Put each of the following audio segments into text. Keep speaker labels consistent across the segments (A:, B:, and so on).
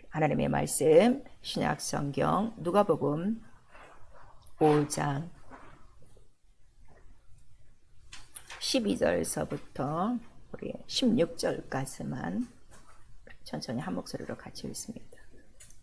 A: 하나님의 말씀 신약 성경 누가복음 5장 12절서부터 우리 16절까지만 천천히 한 목소리로 같이 읽습니다.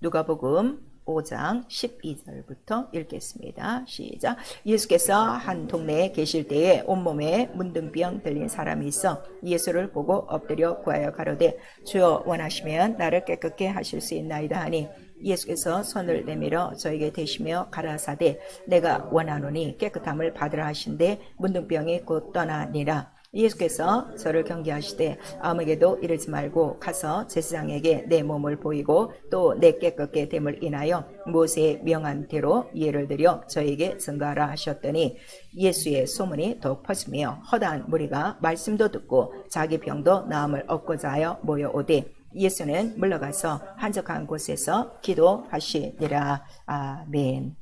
A: 누가복음 5장 12절부터 읽겠습니다. 시작. 예수께서 한 동네에 계실 때에 온몸에 문둥병 들린 사람이 있어 예수를 보고 엎드려 구하여 가로되 주여 원하시면 나를 깨끗게 하실 수 있나이다 하니 예수께서 손을 내밀어 저에게 대시며 가라사대 내가 원하노니 깨끗함을 받으라 하신대 문둥병이 곧 떠나니라. 예수께서 저를 경계하시되 아무에게도 이르지 말고 가서 제사장에게 내 몸을 보이고 또 내 깨끗게 됨을 인하여 모세의 명한 대로 예를 들여 저에게 증거하라 하셨더니 예수의 소문이 더욱 퍼지며 허다한 무리가 말씀도 듣고 자기 병도 나음을 얻고자 하여 모여오되 예수는 물러가서 한적한 곳에서 기도하시니라. 아멘.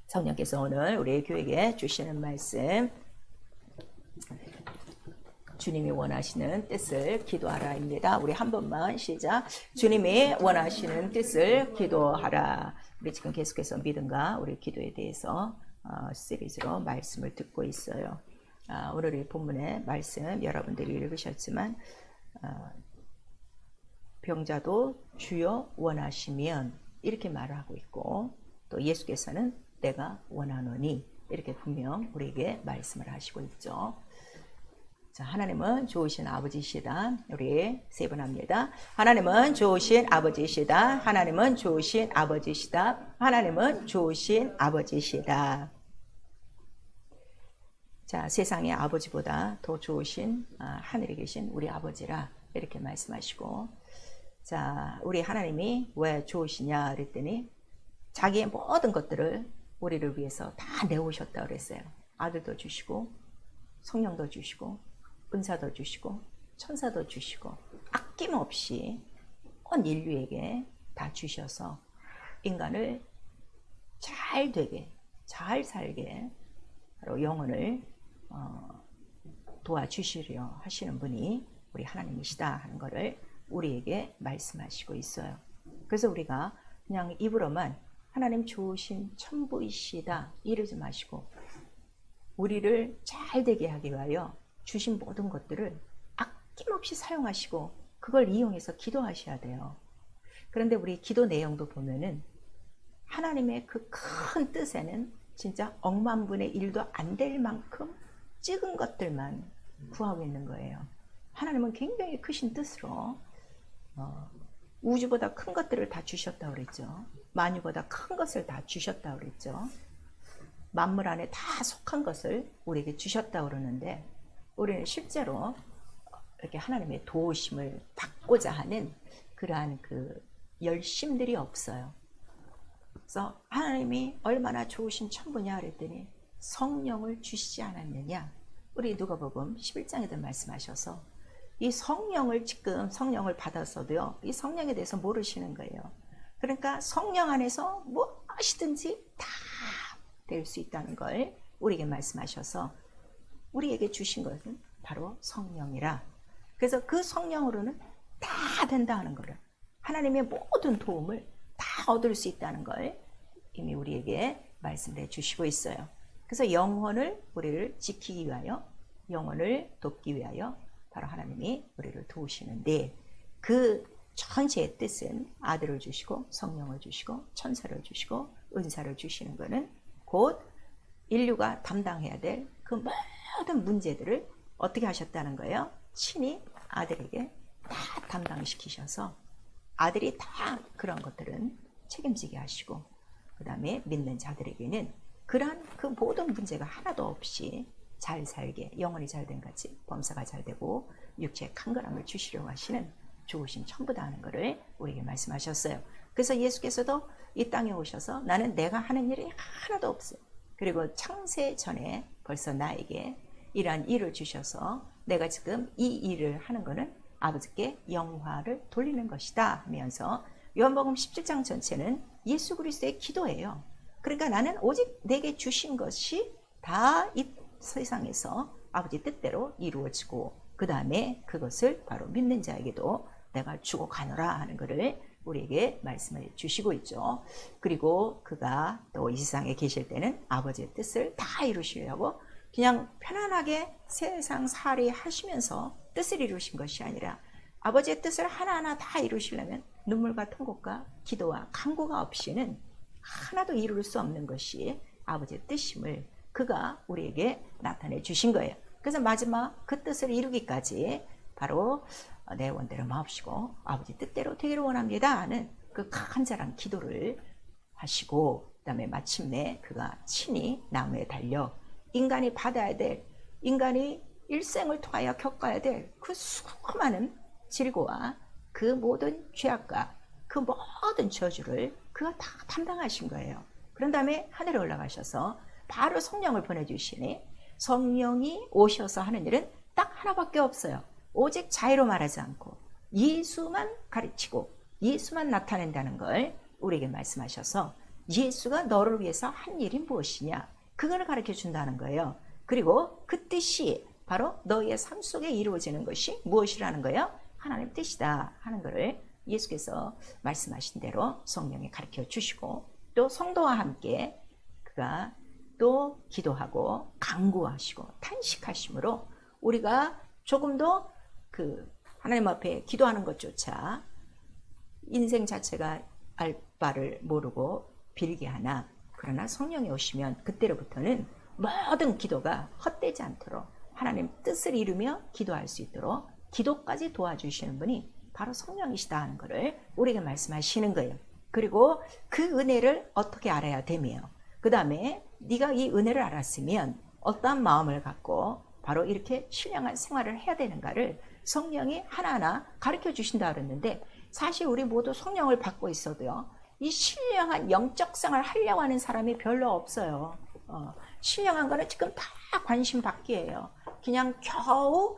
A: 성령께서 오늘 우리 교회에 주시는 말씀 주님이 원하시는 뜻을 기도하라입니다. 우리 한 번만 시작. 주님이 원하시는 뜻을 기도하라. 우리 지금 계속해서 믿음과 우리 기도에 대해서 시리즈로 말씀을 듣고 있어요. 오늘의 본문의 말씀 여러분들이 읽으셨지만 병자도 주여 원하시면 이렇게 말하고 있고 또 예수께서는 내가 원하노니 이렇게 분명 우리에게 말씀을 하시고 있죠. 자, 하나님은 좋으신 아버지시다. 우리 세 번 합니다. 하나님은 좋으신 아버지시다. 하나님은 좋으신 아버지시다. 하나님은 좋으신 아버지시다. 자, 세상의 아버지보다 더 좋으신 하늘에 계신 우리 아버지라 이렇게 말씀하시고, 자, 우리 하나님이 왜 좋으시냐 그랬더니 자기의 모든 것들을 우리를 위해서 다 내오셨다 그랬어요. 아들도 주시고 성령도 주시고 은사도 주시고 천사도 주시고 아낌없이 온 인류에게 다 주셔서 인간을 잘 되게 잘 살게 바로 영혼을 도와주시려 하시는 분이 우리 하나님이시다 하는 것을 우리에게 말씀하시고 있어요. 그래서 우리가 그냥 입으로만 하나님 좋으신 천부이시다 이러지 마시고 우리를 잘 되게 하기 위하여 주신 모든 것들을 아낌없이 사용하시고 그걸 이용해서 기도하셔야 돼요. 그런데 우리 기도 내용도 보면은 하나님의 그 큰 뜻에는 진짜 억만분의 1도 안 될 만큼 적은 것들만 구하고 있는 거예요. 하나님은 굉장히 크신 뜻으로 우주보다 큰 것들을 다 주셨다고 그랬죠. 만유보다 큰 것을 다 주셨다고 그랬죠. 만물 안에 다 속한 것을 우리에게 주셨다고 그러는데 우리는 실제로 이렇게 하나님의 도우심을 받고자 하는 그러한 그 열심들이 없어요. 그래서 하나님이 얼마나 좋으신 천부냐 그랬더니 성령을 주시지 않았느냐. 우리 누가복음 11장에도 말씀하셔서 이 성령을 지금 성령을 받아서도요. 이 성령에 대해서 모르시는 거예요. 그러니까 성령 안에서 무엇이든지 다 될 수 있다는 걸 우리에게 말씀하셔서 우리에게 주신 것은 바로 성령이라. 그래서 그 성령으로는 다 된다는 것을 하나님의 모든 도움을 다 얻을 수 있다는 걸 이미 우리에게 말씀해 주시고 있어요. 그래서 영혼을 우리를 지키기 위하여 영혼을 돕기 위하여 바로 하나님이 우리를 도우시는데 그 전체의 뜻은 아들을 주시고 성령을 주시고 천사를 주시고 은사를 주시는 것은 곧 인류가 담당해야 될 그 모든 문제들을 어떻게 하셨다는 거예요? 친히 아들에게 다 담당시키셔서 아들이 다 그런 것들은 책임지게 하시고 그 다음에 믿는 자들에게는 그러한 그 모든 문제가 하나도 없이 잘 살게 영혼이 잘된 같이 범사가 잘 되고 육체의 강건함을 주시려고 하시는 좋으신 천부다 하는 것을 우리에게 말씀하셨어요. 그래서 예수께서도 이 땅에 오셔서 나는 내가 하는 일이 하나도 없어요. 그리고 창세 전에 벌써 나에게 이러한 일을 주셔서 내가 지금 이 일을 하는 것은 아버지께 영화를 돌리는 것이다 하면서 요한복음 17장 전체는 예수 그리스도의 기도예요. 그러니까 나는 오직 내게 주신 것이 다 이 세상에서 아버지 뜻대로 이루어지고 그 다음에 그것을 바로 믿는 자에게도 내가 주고 가노라 하는 것을 우리에게 말씀을 주시고 있죠. 그리고 그가 또 이 세상에 계실 때는 아버지의 뜻을 다 이루시려고 그냥 편안하게 세상 살이 하시면서 뜻을 이루신 것이 아니라 아버지의 뜻을 하나하나 다 이루시려면 눈물과 통곡과 기도와 간구가 없이는 하나도 이룰 수 없는 것이 아버지의 뜻임을 그가 우리에게 나타내 주신 거예요. 그래서 마지막 그 뜻을 이루기까지 바로 내 원대로 마옵시고 아버지 뜻대로 되기를 원합니다 하는 그 간절한 기도를 하시고, 그 다음에 마침내 그가 친히 나무에 달려 인간이 받아야 될, 인간이 일생을 통하여 겪어야 될 그 수많은 질고와 그 모든 죄악과 그 모든 저주를 그가 다 담당하신 거예요. 그런 다음에 하늘에 올라가셔서 바로 성령을 보내주시니 성령이 오셔서 하는 일은 딱 하나밖에 없어요. 오직 자의로 말하지 않고 예수만 가르치고 예수만 나타낸다는 걸 우리에게 말씀하셔서 예수가 너를 위해서 한 일이 무엇이냐, 그걸 가르쳐 준다는 거예요. 그리고 그 뜻이 바로 너희의 삶 속에 이루어지는 것이 무엇이라는 거예요? 하나님 뜻이다 하는 것을 예수께서 말씀하신 대로 성령이 가르쳐 주시고, 또 성도와 함께 그가 또 기도하고 간구하시고 탄식하심으로 우리가 조금 더 그 하나님 앞에 기도하는 것조차 인생 자체가 알 바를 모르고 빌게 하나, 그러나 성령이 오시면 그때로부터는 모든 기도가 헛되지 않도록 하나님 뜻을 이루며 기도할 수 있도록 기도까지 도와주시는 분이 바로 성령이시다 하는 것을 우리에게 말씀하시는 거예요. 그리고 그 은혜를 어떻게 알아야 되며, 그 다음에 네가 이 은혜를 알았으면 어떠한 마음을 갖고 바로 이렇게 신령한 생활을 해야 되는가를 성령이 하나하나 가르쳐 주신다 그랬는데, 사실 우리 모두 성령을 받고 있어도요, 이 신령한 영적 생활을 하려고 하는 사람이 별로 없어요. 신령한 거는 지금 다 관심 받기예요. 그냥 겨우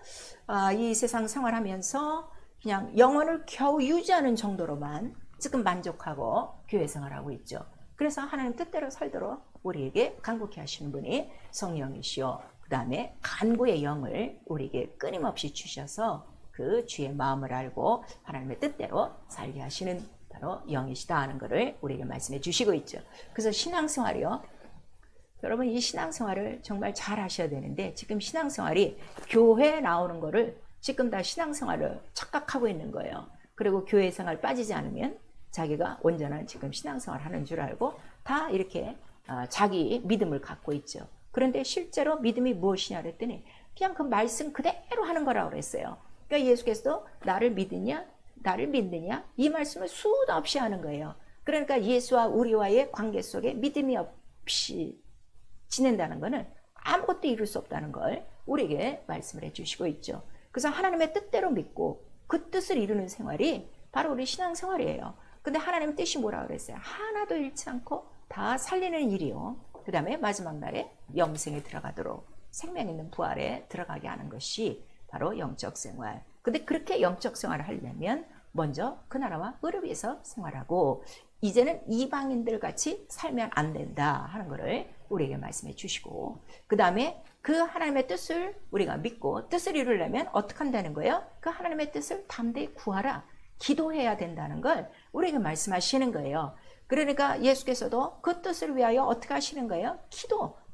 A: 이 세상 생활하면서 그냥 영혼을 겨우 유지하는 정도로만 지금 만족하고 교회 생활하고 있죠. 그래서 하나님 뜻대로 살도록 우리에게 간구케 하시는 분이 성령이시오. 그 다음에 간구의 영을 우리에게 끊임없이 주셔서 그 주의 마음을 알고 하나님의 뜻대로 살게 하시는 바로 영이시다 하는 것을 우리에게 말씀해 주시고 있죠. 그래서 신앙생활이요, 여러분 이 신앙생활을 정말 잘 하셔야 되는데, 지금 신앙생활이 교회에 나오는 거를 지금 다 신앙생활을 착각하고 있는 거예요. 그리고 교회 생활 빠지지 않으면 자기가 온전한 지금 신앙생활 하는 줄 알고 다 이렇게 자기 믿음을 갖고 있죠. 그런데 실제로 믿음이 무엇이냐 그랬더니 그냥 그 말씀 그대로 하는 거라고 그랬어요. 그러니까 예수께서도 나를 믿느냐 나를 믿느냐 이 말씀을 수도 없이 하는 거예요. 그러니까 예수와 우리와의 관계 속에 믿음이 없이 지낸다는 것은 아무것도 이룰 수 없다는 걸 우리에게 말씀을 해주시고 있죠. 그래서 하나님의 뜻대로 믿고 그 뜻을 이루는 생활이 바로 우리 신앙생활이에요. 근데 하나님의 뜻이 뭐라고 그랬어요? 하나도 잃지 않고 다 살리는 일이요, 그 다음에 마지막 날에 영생에 들어가도록 생명 있는 부활에 들어가게 하는 것이 바로 영적 생활. 근데 그렇게 영적 생활을 하려면 먼저 그 나라와 의를 위해서 생활하고, 이제는 이방인들 같이 살면 안 된다 하는 것을 우리에게 말씀해 주시고, 그 다음에 그 하나님의 뜻을 우리가 믿고 뜻을 이루려면 어떻게 한다는 거예요? 그 하나님의 뜻을 담대히 구하라, 기도해야 된다는 걸 우리에게 말씀하시는 거예요. 그러니까 예수께서도 그 뜻을 위하여 어떻게 하시는 거예요?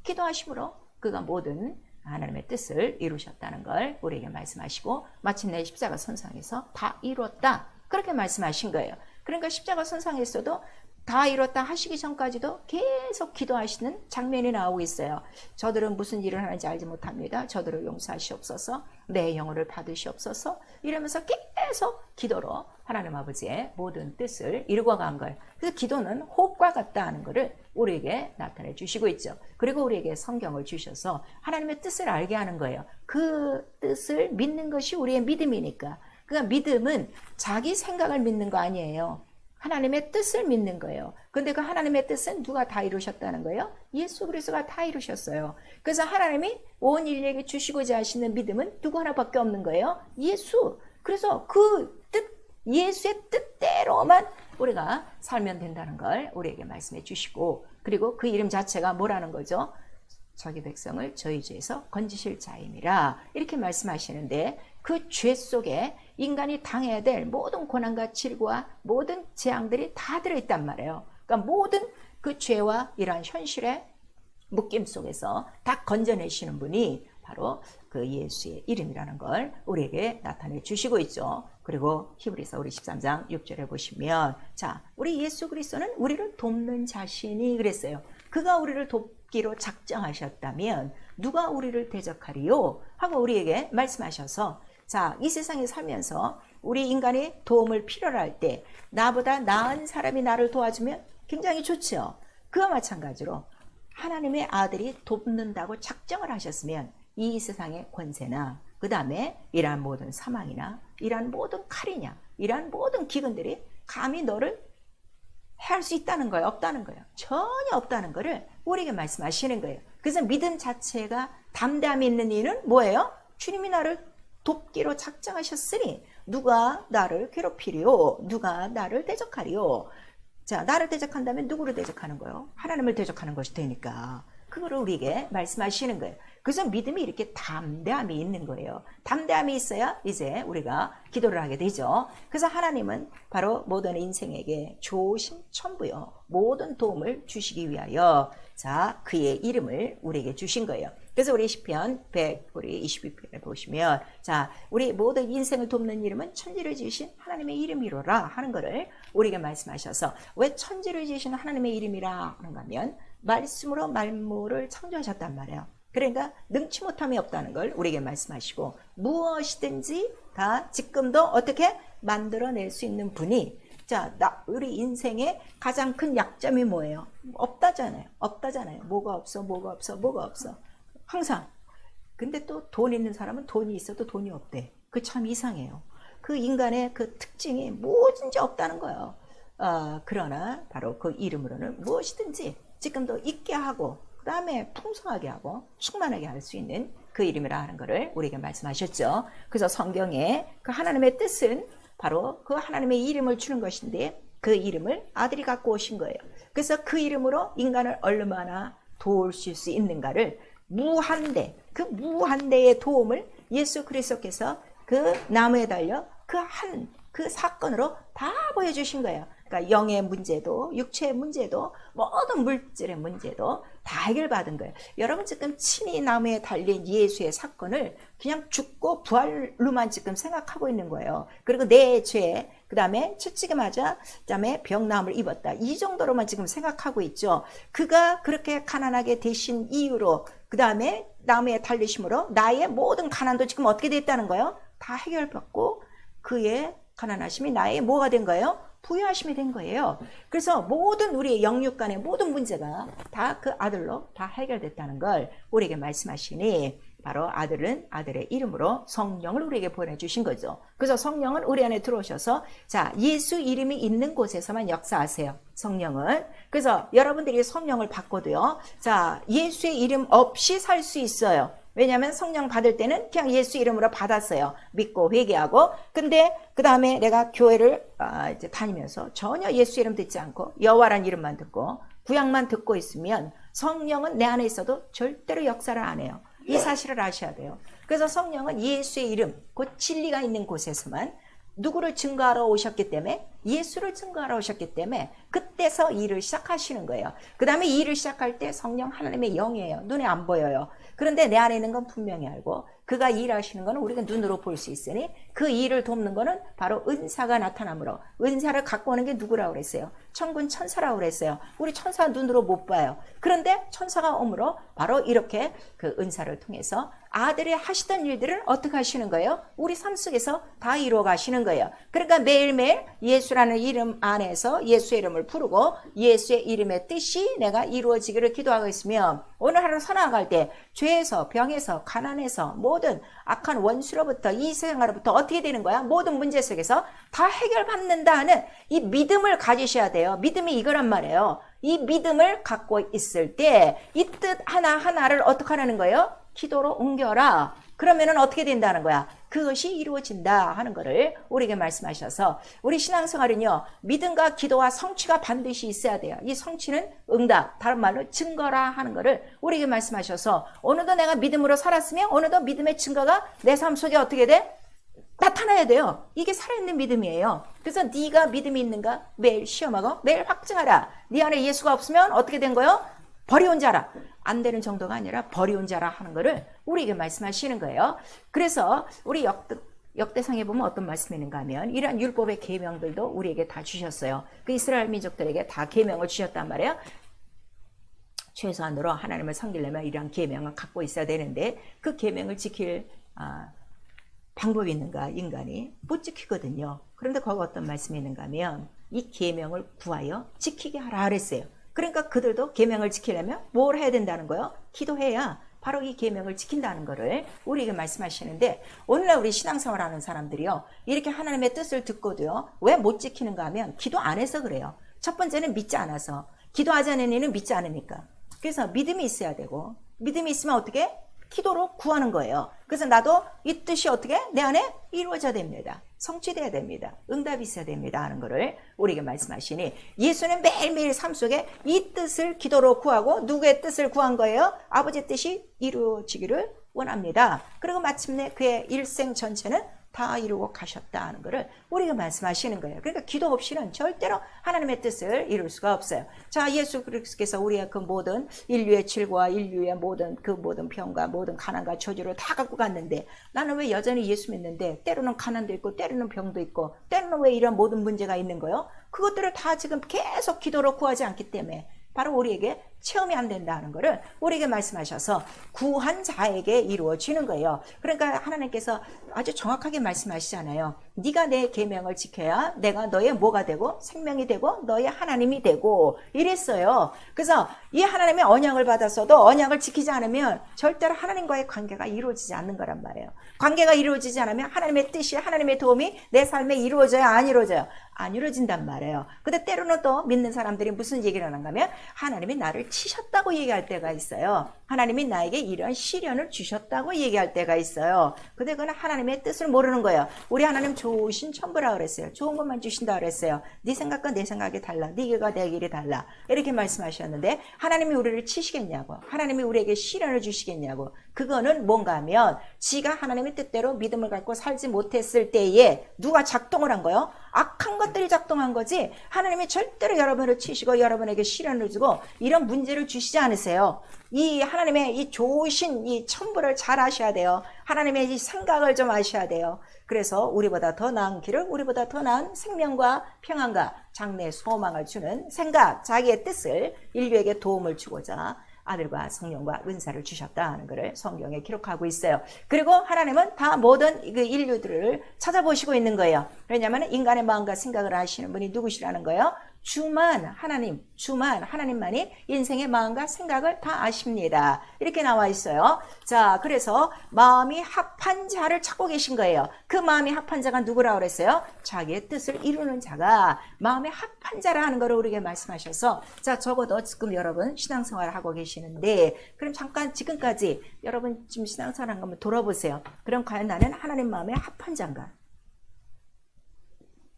A: 기도하심으로 그가 모든 하나님의 뜻을 이루셨다는 걸 우리에게 말씀하시고, 마침내 십자가 선상에서 다 이뤘다 그렇게 말씀하신 거예요. 그러니까 십자가 선상에서도 다 이뤘다 하시기 전까지도 계속 기도하시는 장면이 나오고 있어요. 저들은 무슨 일을 하는지 알지 못합니다. 저들을 용서하시옵소서, 내 영혼을 받으시옵소서, 이러면서 계속 기도로 하나님 아버지의 모든 뜻을 이루어 간 거예요. 그래서 기도는 호흡과 같다 하는 것을 우리에게 나타내 주시고 있죠. 그리고 우리에게 성경을 주셔서 하나님의 뜻을 알게 하는 거예요. 그 뜻을 믿는 것이 우리의 믿음이니까. 그러니까 믿음은 자기 생각을 믿는 거 아니에요. 하나님의 뜻을 믿는 거예요. 근데 그 하나님의 뜻은 누가 다 이루셨다는 거예요? 예수 그리스도가 다 이루셨어요. 그래서 하나님이 온 인류에게 주시고자 하시는 믿음은 누구 하나밖에 없는 거예요? 예수. 그래서 그 뜻, 예수의 뜻대로만 우리가 살면 된다는 걸 우리에게 말씀해 주시고, 그리고 그 이름 자체가 뭐라는 거죠? 자기 백성을 저희 죄에서 건지실 자임이라 이렇게 말씀하시는데, 그 죄 속에 인간이 당해야 될 모든 고난과 질고와 모든 재앙들이 다 들어있단 말이에요. 그러니까 모든 그 죄와 이러한 현실의 묶임 속에서 다 건져내시는 분이 바로 그 예수의 이름이라는 걸 우리에게 나타내 주시고 있죠. 그리고 히브리서 우리 13장 6절에 보시면, 자, 우리 예수 그리스도는 우리를 돕는 자신이 그랬어요. 그가 우리를 돕기로 작정하셨다면 누가 우리를 대적하리요? 하고 우리에게 말씀하셔서, 자, 이 세상에 살면서 우리 인간이 도움을 필요로 할 때 나보다 나은 사람이 나를 도와주면 굉장히 좋죠. 그와 마찬가지로 하나님의 아들이 돕는다고 작정을 하셨으면 이 세상의 권세나 그 다음에 이러한 모든 사망이나 이러한 모든 칼이냐 이러한 모든 기근들이 감히 너를 해할 수 있다는 거예요? 없다는 거예요? 전혀 없다는 거를 우리에게 말씀하시는 거예요. 그래서 믿음 자체가 담대함이 있는 이유는 뭐예요? 주님이 나를 돕기로 작정하셨으니 누가 나를 괴롭히리요? 누가 나를 대적하리요? 자, 나를 대적한다면 누구를 대적하는 거예요? 하나님을 대적하는 것이 되니까 그거를 우리에게 말씀하시는 거예요. 그래서 믿음이 이렇게 담대함이 있는 거예요. 담대함이 있어야 이제 우리가 기도를 하게 되죠. 그래서 하나님은 바로 모든 인생에게 조심천부요 모든 도움을 주시기 위하여, 자, 그의 이름을 우리에게 주신 거예요. 그래서 우리 시편 100 우리 22편에 보시면, 자, 우리 모든 인생을 돕는 이름은 천지를 지으신 하나님의 이름이로라 하는 거를 우리에게 말씀하셔서, 왜 천지를 지으신 하나님의 이름이라 하는가 하면 말씀으로 만물을 창조하셨단 말이에요. 그러니까 능치 못함이 없다는 걸 우리에게 말씀하시고, 무엇이든지 다 지금도 어떻게 만들어낼 수 있는 분이, 자, 우리 인생의 가장 큰 약점이 뭐예요? 없다잖아요. 뭐가 없어. 항상. 근데 또 돈 있는 사람은 돈이 있어도 돈이 없대. 그 참 이상해요. 그 인간의 그 특징이 뭐든지 없다는 거예요. 그러나 바로 그 이름으로는 무엇이든지 지금도 있게 하고 그 다음에 풍성하게 하고 충만하게 할 수 있는 그 이름이라 하는 것을 우리에게 말씀하셨죠. 그래서 성경에 그 하나님의 뜻은 바로 그 하나님의 이름을 주는 것인데 그 이름을 아들이 갖고 오신 거예요. 그래서 그 이름으로 인간을 얼마나 도우실 수 있는가를 그 무한대의 도움을 예수 그리스도께서 그 나무에 달려 그 사건으로 다 보여주신 거예요. 그러니까 영의 문제도 육체의 문제도 모든 물질의 문제도 다 해결받은 거예요. 여러분 지금 친히 나무에 달린 예수의 사건을 그냥 죽고 부활로만 지금 생각하고 있는 거예요. 그리고 내 죄, 그 다음에 채찍에 맞아, 그 다음에 병나음을 입었다. 이 정도로만 지금 생각하고 있죠. 그가 그렇게 가난하게 되신 이유로, 그 다음에 나무에 달리심으로 나의 모든 가난도 지금 어떻게 됐다는 거예요? 다 해결받고 그의 가난하심이 나의 뭐가 된 거예요? 부유하심이 된 거예요. 그래서 모든 우리의 영육 간의 모든 문제가 다 그 아들로 다 해결됐다는 걸 우리에게 말씀하시니, 바로 아들은 아들의 이름으로 성령을 우리에게 보내주신 거죠. 그래서 성령은 우리 안에 들어오셔서, 자, 예수 이름이 있는 곳에서만 역사하세요. 성령은. 그래서 여러분들이 성령을 받고도요, 자, 예수의 이름 없이 살 수 있어요. 왜냐하면 성령 받을 때는 그냥 예수 이름으로 받았어요. 믿고 회개하고. 근데 그 다음에 내가 교회를 이제 다니면서 전혀 예수 이름 듣지 않고 여호와란 이름만 듣고 구약만 듣고 있으면 성령은 내 안에 있어도 절대로 역사를 안 해요. 이 사실을 아셔야 돼요. 그래서 성령은 예수의 이름, 곧 진리가 있는 곳에서만 누구를 증거하러 오셨기 때문에, 예수를 증거하러 오셨기 때문에 그때서 일을 시작하시는 거예요. 그 다음에 이 일을 시작할 때 성령 하나님의 영이에요. 눈에 안 보여요. 그런데 내 안에 있는 건 분명히 알고, 그가 일하시는 거는 우리가 눈으로 볼 수 있으니 그 일을 돕는 거는 바로 은사가 나타나므로, 은사를 갖고 오는 게 누구라고 그랬어요? 천군 천사라고 그랬어요. 우리 천사 눈으로 못 봐요. 그런데 천사가 오므로 바로 이렇게 그 은사를 통해서 아들이 하시던 일들을 어떻게 하시는 거예요? 우리 삶 속에서 다 이루어 가시는 거예요. 그러니까 매일매일 예수라는 이름 안에서 예수의 이름을 부르고 예수의 이름의 뜻이 내가 이루어지기를 기도하고 있으면, 오늘 하루 살아갈 때 죄에서, 병에서, 가난에서, 모든 악한 원수로부터, 이 세상으로부터 어떻게 되는 거야? 모든 문제 속에서 다 해결받는다 하는 이 믿음을 가지셔야 돼요. 믿음이 이거란 말이에요. 이 믿음을 갖고 있을 때 이 뜻 하나하나를 어떻게 하라는 거예요? 기도로 옮겨라. 그러면은 어떻게 된다는 거야? 그것이 이루어진다 하는 거를 우리에게 말씀하셔서, 우리 신앙생활은요, 믿음과 기도와 성취가 반드시 있어야 돼요. 이 성취는 응답, 다른 말로 증거라 하는 거를 우리에게 말씀하셔서, 어느덧 내가 믿음으로 살았으면 어느덧 믿음의 증거가 내 삶 속에 어떻게 돼? 나타나야 돼요. 이게 살아있는 믿음이에요. 그래서 네가 믿음이 있는가 매일 시험하고 매일 확증하라. 네 안에 예수가 없으면 어떻게 된 거예요? 버려온 자라. 안 되는 정도가 아니라 버려온 자라 하는 거를 우리에게 말씀하시는 거예요. 그래서 우리 역대상에 보면 어떤 말씀이 있는가 하면 이러한 율법의 계명들도 우리에게 다 주셨어요. 그 이스라엘 민족들에게 다 계명을 주셨단 말이에요. 최소한으로 하나님을 섬기려면 이러한 계명을 갖고 있어야 되는데 그 계명을 지킬 방법이 있는가? 인간이 못 지키거든요. 그런데 거기 어떤 말씀이 있는가 하면 이 계명을 구하여 지키게 하라 그랬어요. 그러니까 그들도 계명을 지키려면 뭘 해야 된다는 거예요? 기도해야 바로 이 계명을 지킨다는 거를 우리에게 말씀하시는데, 오늘날 우리 신앙생활 하는 사람들이요, 이렇게 하나님의 뜻을 듣고도요 왜 못 지키는가 하면 기도 안 해서 그래요. 첫 번째는 믿지 않아서. 기도하지 않은 이는 믿지 않으니까. 그래서 믿음이 있어야 되고, 믿음이 있으면 어떻게? 기도로 구하는 거예요. 그래서 나도 이 뜻이 어떻게? 내 안에 이루어져야 됩니다. 성취돼야 됩니다. 응답이 있어야 됩니다 하는 거를 우리에게 말씀하시니, 예수는 매일매일 삶 속에 이 뜻을 기도로 구하고, 누구의 뜻을 구한 거예요? 아버지의 뜻이 이루어지기를 원합니다. 그리고 마침내 그의 일생 전체는 다 이루고 가셨다 하는 것을 우리가 말씀하시는 거예요. 그러니까 기도 없이는 절대로 하나님의 뜻을 이룰 수가 없어요. 자, 예수 그리스도께서 우리의 그 모든 인류의 질과 인류의 모든 병과 모든 가난과 저주를 다 갖고 갔는데, 나는 왜 여전히 예수 믿는데 때로는 가난도 있고 때로는 병도 있고 때로는 왜 이런 모든 문제가 있는 거예요? 그것들을 다 지금 계속 기도로 구하지 않기 때문에 바로 우리에게 체험이 안 된다는 것을 우리에게 말씀하셔서 구한 자에게 이루어지는 거예요. 그러니까 하나님께서 아주 정확하게 말씀하시잖아요. 네가 내 계명을 지켜야 내가 너의 뭐가 되고 생명이 되고 너의 하나님이 되고 이랬어요. 그래서 이 하나님의 언약을 받았어도 언약을 지키지 않으면 절대로 하나님과의 관계가 이루어지지 않는 거란 말이에요. 관계가 이루어지지 않으면 하나님의 뜻이, 하나님의 도움이 내 삶에 이루어져요? 안 이루어져요? 안 이루어진단 말이에요. 근데 때로는 또 믿는 사람들이 무슨 얘기를 하는가 하면 하나님이 나를 치셨다고 얘기할 때가 있어요. 하나님이 나에게 이런 시련을 주셨다고 얘기할 때가 있어요. 근데 그건 하나님의 뜻을 모르는 거예요. 우리 하나님 좋으신 천부라 그랬어요. 좋은 것만 주신다 그랬어요. 네 생각과 내 생각이 달라. 네 길과 내 길이 달라. 이렇게 말씀하셨는데, 하나님이 우리를 치시겠냐고, 하나님이 우리에게 시련을 주시겠냐고. 그거는 뭔가 하면 지가 하나님의 뜻대로 믿음을 갖고 살지 못했을 때에 누가 작동을 한 거예요? 악한 것들이 작동한 거지, 하나님이 절대로 여러분을 치시고 여러분에게 시련을 주고 이런 문제를 주시지 않으세요. 이 하나님의 이 좋으신 이 천부를 잘 아셔야 돼요. 하나님의 이 생각을 좀 아셔야 돼요. 그래서 우리보다 더 나은 길을, 우리보다 더 나은 생명과 평안과 장래 소망을 주는 생각, 자기의 뜻을 인류에게 도움을 주고자 아들과 성령과 은사를 주셨다 하는 것을 성경에 기록하고 있어요. 그리고 하나님은 다 모든 그 인류들을 찾아보시고 있는 거예요. 왜냐하면 인간의 마음과 생각을 아시는 분이 누구시라는 거예요? 주만 하나님만이 인생의 마음과 생각을 다 아십니다. 이렇게 나와 있어요. 자, 그래서 마음이 합한 자를 찾고 계신 거예요. 그 마음이 합한 자가 누구라고 그랬어요? 자기의 뜻을 이루는 자가 마음의 합한 자라 하는 것을 우리에게 말씀하셔서, 자, 적어도 지금 여러분 신앙생활을 하고 계시는데, 그럼 잠깐 지금까지 여러분 지금 신앙생활 한 거 한번 돌아보세요. 그럼 과연 나는 하나님 마음에 합한 자인가?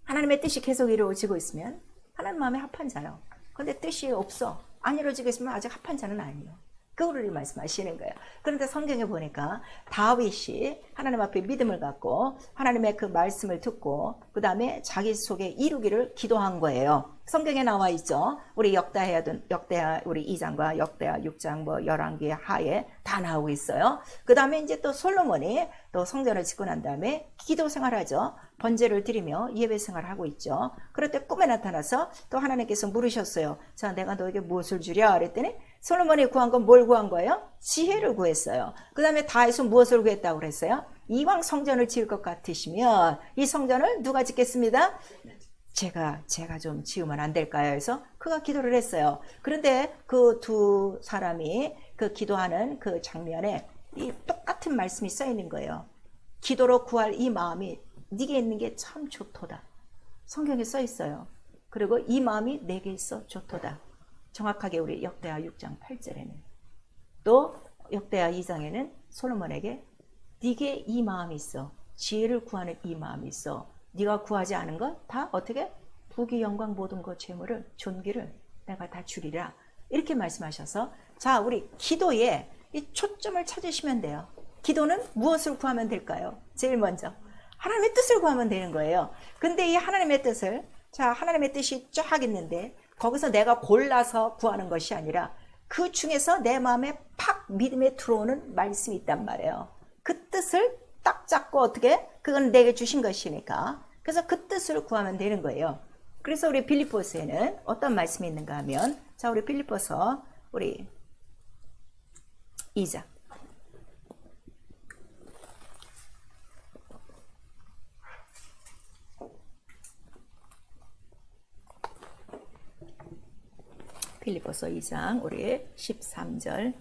A: 하나님의 뜻이 계속 이루어지고 있으면 하나님 마음에 합한 자요. 근데 뜻이 없어, 안 이루어지고 있으면 아직 합한 자는 아니에요. 그거를 말씀하시는 거예요. 그런데 성경에 보니까 다윗이 하나님 앞에 믿음을 갖고 하나님의 그 말씀을 듣고 그 다음에 자기 속에 이루기를 기도한 거예요. 성경에 나와 있죠. 우리 역대하 우리 2장과 역대하 6장 뭐 열왕기 하에 다 나오고 있어요. 그 다음에 이제 또 솔로몬이 또 성전을 짓고 난 다음에 기도 생활하죠. 번제를 드리며 예배 생활하고 있죠. 그럴 때 꿈에 나타나서 또 하나님께서 물으셨어요. 자, 내가 너에게 무엇을 주랴? 그랬더니 솔로몬이 구한 건 뭘 구한 거예요? 지혜를 구했어요. 그 다음에 다윗은 무엇을 구했다고 그랬어요? 이왕 성전을 지을 것 같으시면 이 성전을 누가 짓겠습니다? 제가 좀 지으면 안 될까요? 해서 그가 기도를 했어요. 그런데 그 두 사람이 그 기도하는 그 장면에 이 똑같은 말씀이 써 있는 거예요. 기도로 구할 이 마음이 네게 있는 게 참 좋도다. 성경에 써 있어요. 그리고 이 마음이 내게 있어 좋도다. 정확하게 우리 역대하 6장 8절에는, 또 역대하 2장에는 솔로몬에게 네게 이 마음이 있어, 지혜를 구하는 이 마음이 있어, 네가 구하지 않은 것 다 어떻게? 부귀 영광 모든 것 재물을 존귀를 내가 다 주리라. 이렇게 말씀하셔서, 자, 우리 기도에 이 초점을 찾으시면 돼요. 기도는 무엇을 구하면 될까요? 제일 먼저 하나님의 뜻을 구하면 되는 거예요. 근데 이 하나님의 뜻을, 자, 하나님의 뜻이 쫙 있는데 거기서 내가 골라서 구하는 것이 아니라 그 중에서 내 마음에 팍 믿음에 들어오는 말씀이 있단 말이에요. 그 뜻을 딱 잡고 어떻게? 그건 내게 주신 것이니까. 그래서 그 뜻을 구하면 되는 거예요. 그래서 우리 빌립보서에는 어떤 말씀이 있는가 하면, 자, 우리 빌립보서 우리 2장. 빌립보서 2장 우리 13절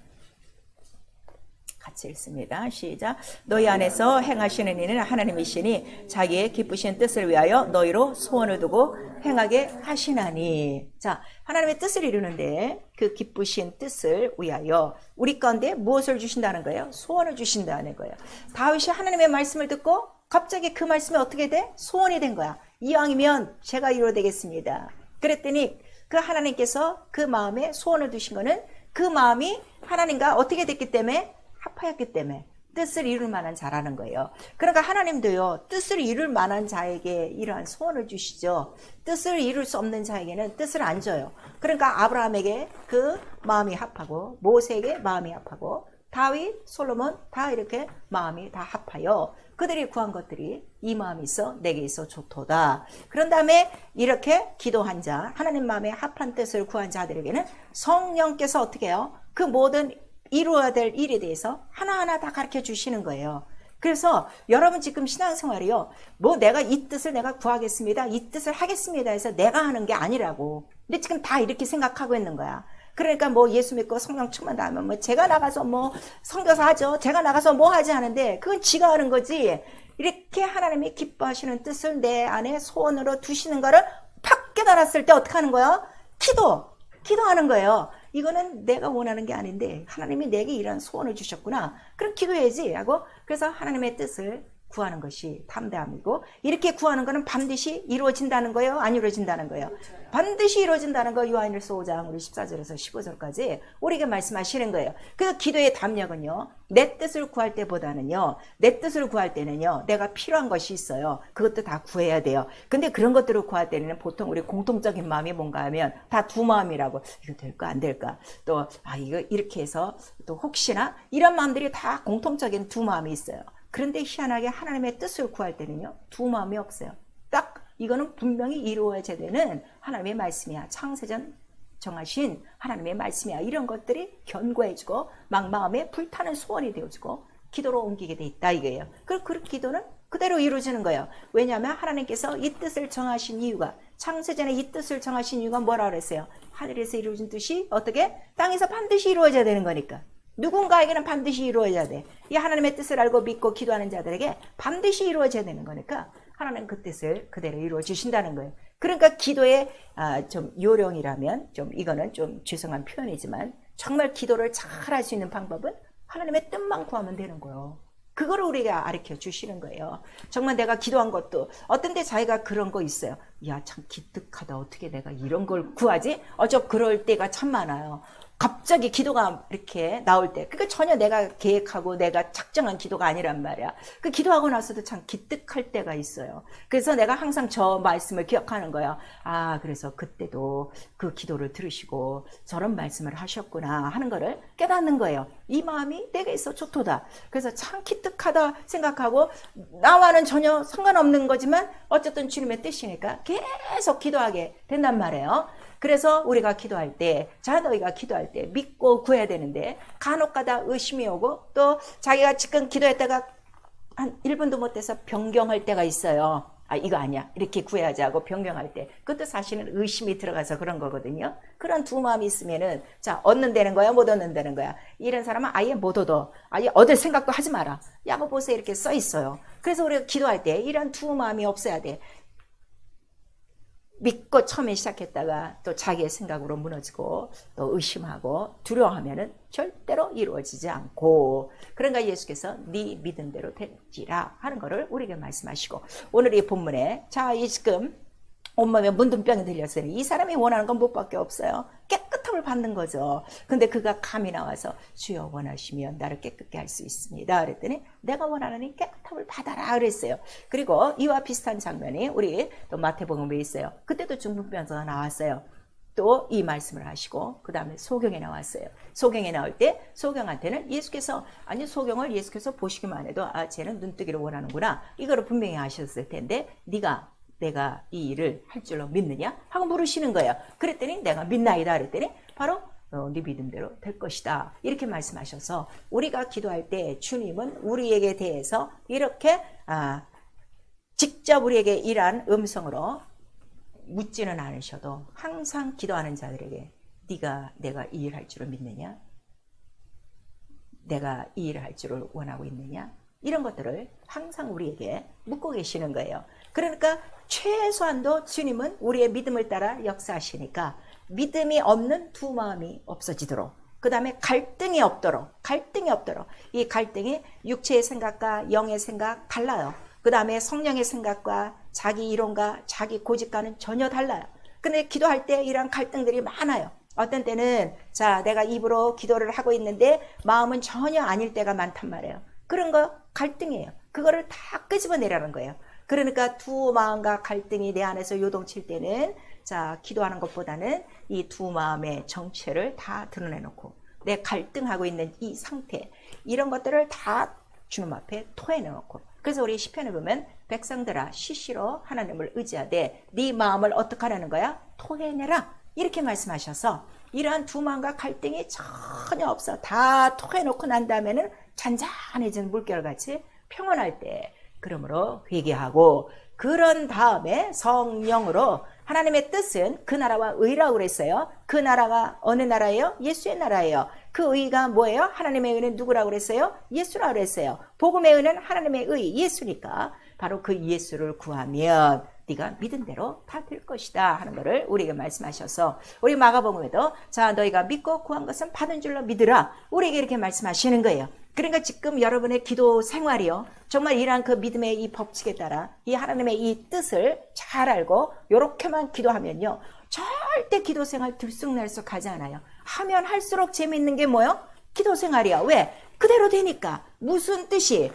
A: 같이 읽습니다. 시작. 너희 안에서 행하시는 이는 하나님이시니 자기의 기쁘신 뜻을 위하여 너희로 소원을 두고 행하게 하시나니. 자, 하나님의 뜻을 이루는데 그 기쁘신 뜻을 위하여 우리 가운데 무엇을 주신다는 거예요? 소원을 주신다는 거예요. 다윗이 하나님의 말씀을 듣고 갑자기 그 말씀이 어떻게 돼? 소원이 된 거야. 이왕이면 제가 이루어되겠습니다. 그랬더니 그 하나님께서 그 마음에 소원을 두신 거는 그 마음이 하나님과 어떻게 됐기 때문에? 합하였기 때문에 뜻을 이룰 만한 자라는 거예요. 그러니까 하나님도요, 뜻을 이룰 만한 자에게 이러한 소원을 주시죠. 뜻을 이룰 수 없는 자에게는 뜻을 안 줘요. 그러니까 아브라함에게 그 마음이 합하고, 모세에게 마음이 합하고, 다윗, 솔로몬 다 이렇게 마음이 다 합하여 그들이 구한 것들이 이 마음이 있어 내게 있어 좋도다. 그런 다음에 이렇게 기도한 자, 하나님 마음에 합한 뜻을 구한 자들에게는 성령께서 어떻게 해요? 그 모든 이루어야 될 일에 대해서 하나하나 다 가르쳐 주시는 거예요. 그래서 여러분 지금 신앙생활이요, 뭐 내가 이 뜻을 내가 구하겠습니다, 이 뜻을 하겠습니다 해서 내가 하는 게 아니라고. 근데 지금 다 이렇게 생각하고 있는 거야. 그러니까 뭐 예수 믿고 성령 충만다 하면 뭐 제가 나가서 뭐 선교사 하죠, 제가 나가서 뭐 하지 하는데 그건 지가 하는 거지. 이렇게 하나님이 기뻐하시는 뜻을 내 안에 소원으로 두시는 거를 팍 깨달았을 때 어떻게 하는 거예요? 기도하는 거예요. 이거는 내가 원하는 게 아닌데 하나님이 내게 이런 소원을 주셨구나. 그럼 기도해야지 하고, 그래서 하나님의 뜻을 구하는 것이 담대함이고, 이렇게 구하는 거는 반드시 이루어진다는 거예요? 안 이루어진다는 거예요? 반드시 이루어진다는 거 요한일서 5장 우리 14절에서 15절까지 우리에게 말씀하시는 거예요. 그 기도의 담력은요, 내 뜻을 구할 때보다는요, 내 뜻을 구할 때는요, 내가 필요한 것이 있어요. 그것도 다 구해야 돼요. 근데 그런 것들을 구할 때는 보통 우리 공통적인 마음이 뭔가 하면 다 두 마음이라고. 이거 될까 안 될까, 또 이거 이렇게 해서 또 혹시나, 이런 마음들이 다 공통적인 두 마음이 있어요. 그런데 희한하게 하나님의 뜻을 구할 때는요, 두 마음이 없어요. 딱 이거는 분명히 이루어져야 되는 하나님의 말씀이야. 창세전 정하신 하나님의 말씀이야. 이런 것들이 견고해지고 막 마음에 불타는 소원이 되어지고 기도로 옮기게 돼 있다 이거예요. 그 기도는 그대로 이루어지는 거예요. 왜냐하면 하나님께서 이 뜻을 정하신 이유가, 창세전에 이 뜻을 정하신 이유가 뭐라 그랬어요? 하늘에서 이루어진 뜻이 어떻게? 땅에서 반드시 이루어져야 되는 거니까. 누군가에게는 반드시 이루어져야 돼. 이 하나님의 뜻을 알고 믿고 기도하는 자들에게 반드시 이루어져야 되는 거니까 하나님 그 뜻을 그대로 이루어 주신다는 거예요. 그러니까 기도의 좀 요령이라면, 좀 이거는 좀 죄송한 표현이지만 정말 기도를 잘 할 수 있는 방법은 하나님의 뜻만 구하면 되는 거예요. 그거를 우리가 가르쳐 주시는 거예요. 정말 내가 기도한 것도 어떤 데 자기가 그런 거 있어요. 야, 참 기특하다. 어떻게 내가 이런 걸 구하지? 그럴 때가 참 많아요. 갑자기 기도가 이렇게 나올 때, 그게 전혀 내가 계획하고 내가 작정한 기도가 아니란 말이야. 그 기도하고 나서도 참 기특할 때가 있어요. 그래서 내가 항상 저 말씀을 기억하는 거야. 그래서 그때도 그 기도를 들으시고 저런 말씀을 하셨구나 하는 거를 깨닫는 거예요. 이 마음이 내게 있어 좋도다. 그래서 참 기특하다 생각하고, 나와는 전혀 상관없는 거지만 어쨌든 주님의 뜻이니까 계속 기도하게 된단 말이에요. 그래서 우리가 기도할 때, 너희가 기도할 때 믿고 구해야 되는데 간혹가다 의심이 오고, 또 자기가 지금 기도했다가 한 1분도 못 돼서 변경할 때가 있어요. 이거 아니야, 이렇게 구해야지 하고 변경할 때, 그것도 사실은 의심이 들어가서 그런 거거든요. 그런 두 마음이 있으면은, 얻는다는 거야, 못 얻는다는 거야. 이런 사람은 아예 못 얻어. 아예 얻을 생각도 하지 마라. 야고보서에 이렇게 써 있어요. 그래서 우리가 기도할 때 이런 두 마음이 없어야 돼. 믿고 처음에 시작했다가 또 자기의 생각으로 무너지고 또 의심하고 두려워하면은 절대로 이루어지지 않고, 그러니까 예수께서 네 믿은 대로 될지라 하는 거를 우리에게 말씀하시고, 오늘 이 본문에 이 지금 온몸에 문둥병이 들렸어요. 이 사람이 원하는 건 무엇밖에 없어요. 깨끗함을 탑을 받는 거죠. 근데 그가 감히 나와서 주여 원하시면 나를 깨끗게 할 수 있습니다. 그랬더니 내가 원하는 깨끗함을 받아라 그랬어요. 그리고 이와 비슷한 장면이 우리 또 마태복음에 있어요. 그때도 중풍병자가 나왔어요. 또 이 말씀을 하시고 그 다음에 소경에 나왔어요. 소경에 나올 때 소경한테는 예수께서 아니 소경을 예수께서 보시기만 해도 아 쟤는 눈뜨기를 원하는구나 이거를 분명히 아셨을 텐데 네가 내가 이 일을 할 줄로 믿느냐 하고 물으시는 거예요. 그랬더니 내가 믿나이다 그랬더니 바로 네 믿음대로 될 것이다 이렇게 말씀하셔서 우리가 기도할 때 주님은 우리에게 대해서 이렇게 직접 우리에게 이러한 음성으로 묻지는 않으셔도 항상 기도하는 자들에게 내가 이 일을 할 줄을 믿느냐? 내가 이 일을 할 줄을 원하고 있느냐? 이런 것들을 항상 우리에게 묻고 계시는 거예요. 그러니까 최소한도 주님은 우리의 믿음을 따라 역사하시니까 믿음이 없는 두 마음이 없어지도록 그 다음에 갈등이 없도록 이 갈등이 육체의 생각과 영의 생각 달라요. 그 다음에 성령의 생각과 자기 이론과 자기 고집과는 전혀 달라요. 근데 기도할 때 이런 갈등들이 많아요. 어떤 때는 자 내가 입으로 기도를 하고 있는데 마음은 전혀 아닐 때가 많단 말이에요. 그런 거 갈등이에요. 그거를 다 끄집어내라는 거예요. 그러니까 두 마음과 갈등이 내 안에서 요동칠 때는 자 기도하는 것보다는 이 두 마음의 정체를 다 드러내놓고 내 갈등하고 있는 이 상태 이런 것들을 다 주님 앞에 토해내놓고 그래서 우리 시편에 보면 백성들아 시시로 하나님을 의지하되 네 마음을 어떻게 하라는 거야? 토해내라 이렇게 말씀하셔서 이러한 두 마음과 갈등이 전혀 없어 다 토해놓고 난 다음에는 잔잔해진 물결같이 평온할 때 그러므로 회개하고 그런 다음에 성령으로 하나님의 뜻은 그 나라와 의라고 그랬어요. 그 나라가 어느 나라예요? 예수의 나라예요. 그 의가 뭐예요? 하나님의 의는 누구라고 그랬어요? 예수라고 그랬어요. 복음의 의는 하나님의 의, 예수니까 바로 그 예수를 구하면 네가 믿은 대로 다 될 것이다 하는 것을 우리에게 말씀하셔서 우리 마가복음에도 자 너희가 믿고 구한 것은 받은 줄로 믿으라 우리에게 이렇게 말씀하시는 거예요. 그러니까 지금 여러분의 기도 생활이요 정말 이러한 그 믿음의 이 법칙에 따라 이 하나님의 이 뜻을 잘 알고 이렇게만 기도하면요 절대 기도 생활 들쑥날쑥 하지 않아요. 하면 할수록 재미있는 게 뭐요? 기도 생활이야. 왜? 그대로 되니까. 무슨 뜻이?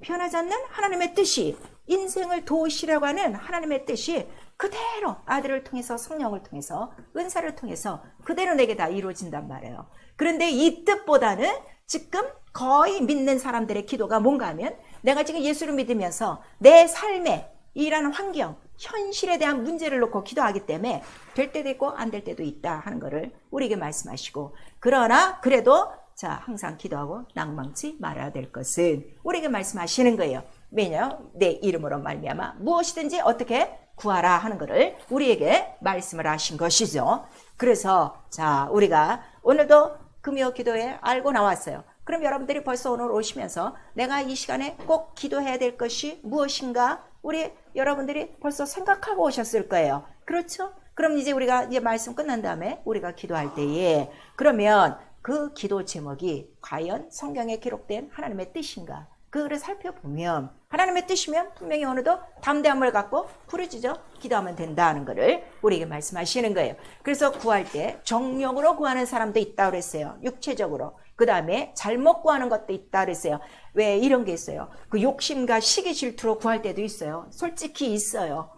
A: 변하지 않는 하나님의 뜻이 인생을 도우시려고 하는 하나님의 뜻이 그대로 아들을 통해서 성령을 통해서 은사를 통해서 그대로 내게 다 이루어진단 말이에요. 그런데 이 뜻보다는 지금 거의 믿는 사람들의 기도가 뭔가 하면 내가 지금 예수를 믿으면서 내 삶에 이라는 환경, 현실에 대한 문제를 놓고 기도하기 때문에 될 때도 있고 안 될 때도 있다 하는 것을 우리에게 말씀하시고 그러나 그래도 자 항상 기도하고 낭망치 말아야 될 것은 우리에게 말씀하시는 거예요. 왜냐? 내 이름으로 말미암아 무엇이든지 어떻게 구하라 하는 것을 우리에게 말씀을 하신 것이죠. 그래서 자 우리가 오늘도 금요 기도에 알고 나왔어요. 그럼 여러분들이 벌써 오늘 오시면서 내가 이 시간에 꼭 기도해야 될 것이 무엇인가 우리 여러분들이 벌써 생각하고 오셨을 거예요. 그렇죠? 그럼 이제 우리가 이제 말씀 끝난 다음에 우리가 기도할 때에 그러면 그 기도 제목이 과연 성경에 기록된 하나님의 뜻인가? 그거를 살펴보면 하나님의 뜻이면 분명히 오늘도 담대함을 갖고 부르짖어 기도하면 된다는 것을 우리에게 말씀하시는 거예요. 그래서 구할 때 정욕으로 구하는 사람도 있다고 그랬어요. 육체적으로. 그 다음에 잘못 구하는 것도 있다 그랬어요. 왜 이런 게 있어요. 그 욕심과 시기 질투로 구할 때도 있어요. 솔직히 있어요.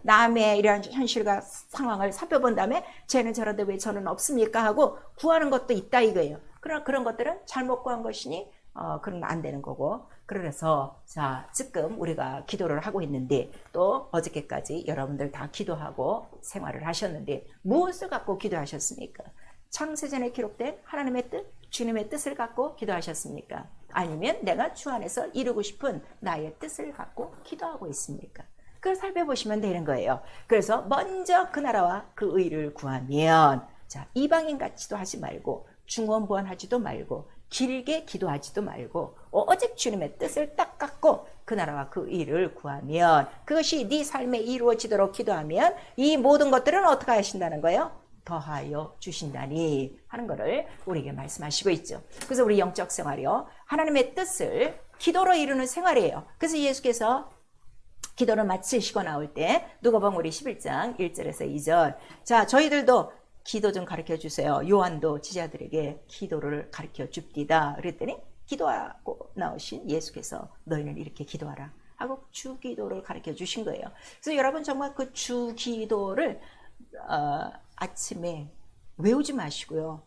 A: 남의 이러한 현실과 상황을 살펴본 다음에 쟤는 저런데 왜 저는 없습니까 하고 구하는 것도 있다 이거예요. 그러나 그런 것들은 잘못 구한 것이니 그러면 안 되는 거고. 그래서 자 지금 우리가 기도를 하고 있는데 또 어저께까지 여러분들 다 기도하고 생활을 하셨는데 무엇을 갖고 기도하셨습니까? 창세전에 기록된 하나님의 뜻, 주님의 뜻을 갖고 기도하셨습니까? 아니면 내가 주 안에서 이루고 싶은 나의 뜻을 갖고 기도하고 있습니까? 그걸 살펴보시면 되는 거예요. 그래서 먼저 그 나라와 그 의를 구하면 자 이방인 같이도 하지 말고 중언부언하지도 말고 길게 기도하지도 말고 오직 주님의 뜻을 딱 갖고 그 나라와 그 일을 구하면 그것이 네 삶에 이루어지도록 기도하면 이 모든 것들은 어떻게 하신다는 거예요? 더하여 주신다니 하는 것을 우리에게 말씀하시고 있죠. 그래서 우리 영적 생활이요 하나님의 뜻을 기도로 이루는 생활이에요. 그래서 예수께서 기도를 마치시고 나올 때 누가복음 우리 11장 1절에서 2절 자 저희들도 기도 좀 가르쳐 주세요. 요한도 제자들에게 기도를 가르쳐 줍디다. 그랬더니 기도하고 나오신 예수께서 너희는 이렇게 기도하라 하고 주기도를 가르쳐 주신 거예요. 그래서 여러분 정말 그 주기도를 아침에 외우지 마시고요.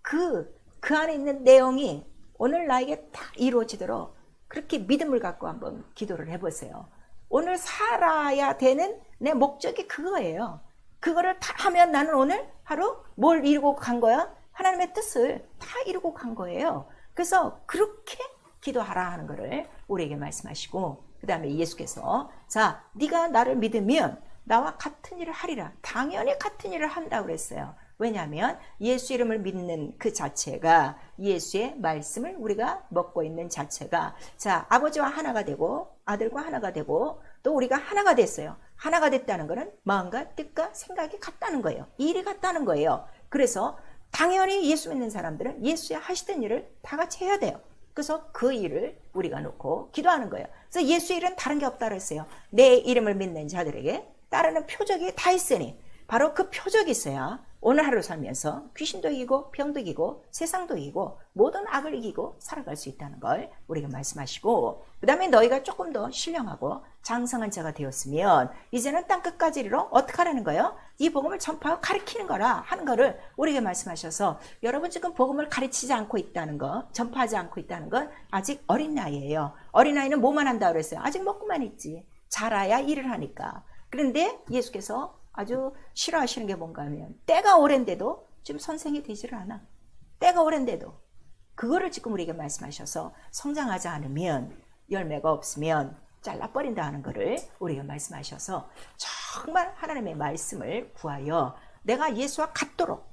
A: 그 안에 있는 내용이 오늘 나에게 다 이루어지도록 그렇게 믿음을 갖고 한번 기도를 해보세요. 오늘 살아야 되는 내 목적이 그거예요. 그거를 다 하면 나는 오늘 하루 뭘 이루고 간 거야? 하나님의 뜻을 다 이루고 간 거예요. 그래서 그렇게 기도하라 하는 거를 우리에게 말씀하시고, 그 다음에 예수께서 자, 네가 나를 믿으면 나와 같은 일을 하리라. 당연히 같은 일을 한다고 그랬어요. 왜냐하면 예수 이름을 믿는 그 자체가, 예수의 말씀을 우리가 먹고 있는 자체가, 자, 아버지와 하나가 되고 아들과 하나가 되고 또 우리가 하나가 됐어요. 하나가 됐다는 것은 마음과 뜻과 생각이 같다는 거예요. 일이 같다는 거예요. 그래서 당연히 예수 믿는 사람들은 예수의 하시던 일을 다 같이 해야 돼요. 그래서 그 일을 우리가 놓고 기도하는 거예요. 그래서 예수 일은 다른 게 없다 그랬어요. 내 이름을 믿는 자들에게 따르는 표적이 다 있으니, 바로 그 표적이 있어야 오늘 하루 살면서 귀신도 이기고 병도 이기고 세상도 이기고 모든 악을 이기고 살아갈 수 있다는 걸 우리가 말씀하시고, 그 다음에 너희가 조금 더 신령하고 장성한 자가 되었으면 이제는 땅끝까지 이르러 어떻게 하라는 거예요? 이 복음을 전파하고 가르치는 거라 하는 거를 우리에게 말씀하셔서, 여러분 지금 복음을 가르치지 않고 있다는 거, 전파하지 않고 있다는 건 아직 어린 나이예요. 어린 나이는 뭐만 한다고 그랬어요? 아직 먹고만 있지. 자라야 일을 하니까. 그런데 예수께서 아주 싫어하시는 게 뭔가 하면, 때가 오랜데도 지금 선생이 되지를 않아. 때가 오랜데도. 그거를 지금 우리에게 말씀하셔서 성장하지 않으면, 열매가 없으면 잘라버린다 하는 거를 우리에게 말씀하셔서 정말 하나님의 말씀을 구하여 내가 예수와 같도록,